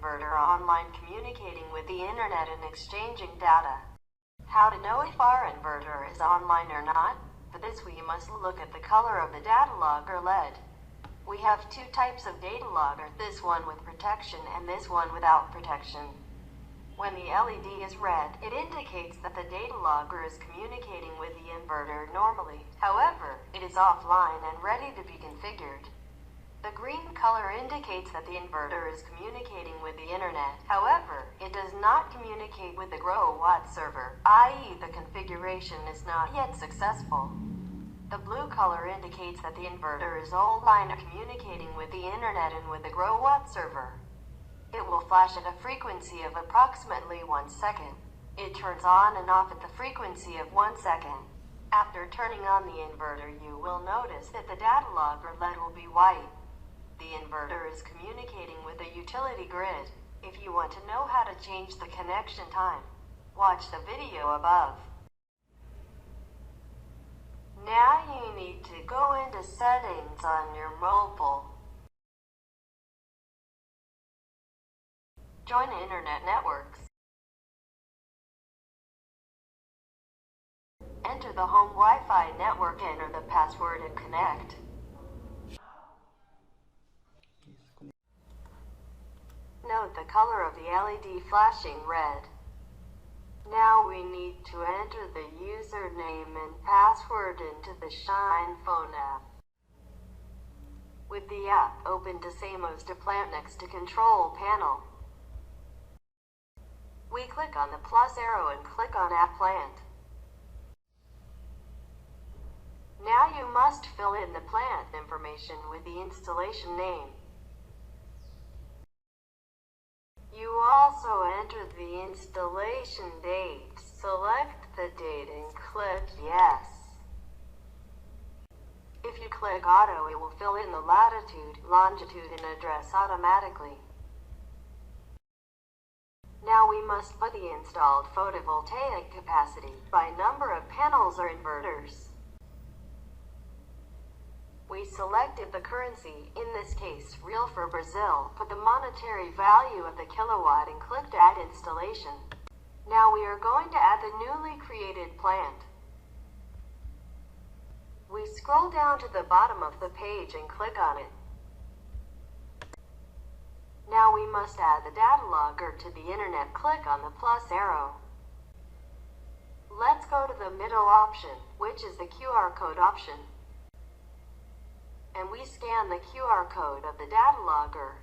inverter online communicating with the internet and exchanging data. How to know if our inverter is online or not? For this we must look at the color of the data logger LED. We have two types of data logger, this one with protection and this one without protection. When the LED is red, it indicates that the data logger is communicating with the inverter normally. However, it is offline and ready to be configured. The green color indicates that the inverter is communicating with the internet. However, it does not communicate with the GROWATT server, i.e. the configuration is not yet successful. The blue color indicates that the inverter is online communicating with the internet and with the GROWATT server. It will flash at a frequency of approximately 1 second. It turns on and off at the frequency of 1 second. After turning on the inverter, you will notice that the data logger LED will be white. The inverter is communicating with the utility grid. If you want to know how to change the connection time, watch the video above. Now you need to go into settings on your mobile. Join internet networks. Enter the home Wi-Fi network, enter the password and connect. Note the color of the LED flashing red. Now we need to enter the username and password into the Shinephone app. With the app open, disable the plant next to control panel. We click on the plus arrow and click on App Plant. Now you must fill in the plant information with the installation name. You also enter the installation date. Select the date and click Yes. If you click Auto, it will fill in the latitude, longitude, and address automatically. Now we must put the installed photovoltaic capacity by number of panels or inverters. We selected the currency, in this case real for Brazil, put the monetary value of the kilowatt and clicked Add Installation. Now we are going to add the newly created plant. We scroll down to the bottom of the page and click on it. Now we must add the data logger to the internet. Click on the plus arrow. Let's go to the middle option, which is the QR code option. And we scan the QR code of the data logger.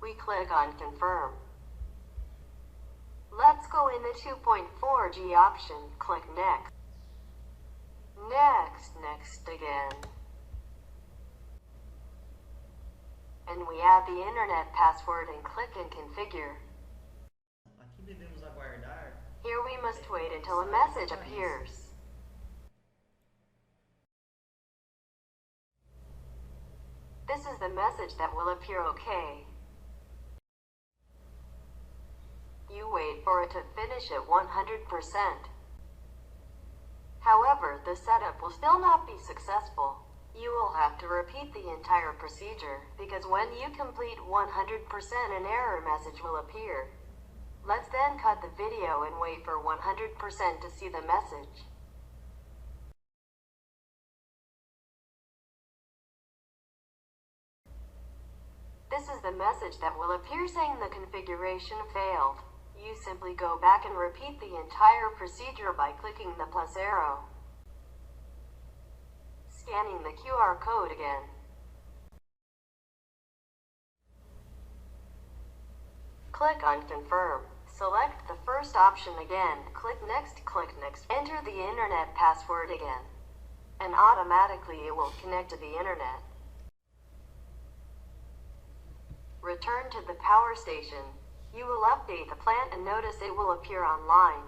We click on Confirm. Let's go in the 2.4G option. Click Next. Next again. And we add the internet password and click and configure. Aqui devemos aguardar. Here we must wait until a message appears. This is the message that will appear OK. You wait for it to finish at 100%. However, the setup will still not be successful. You will have to repeat the entire procedure, because when you complete 100%, an error message will appear. Let's then cut the video and wait for 100% to see the message. This is the message that will appear saying the configuration failed. You simply go back and repeat the entire procedure by clicking the plus arrow. Scanning the QR code again. Click on Confirm. Select the first option again. Click Next. Enter the internet password again. And automatically it will connect to the internet. Return to the power station. You will update the plant and notice it will appear online.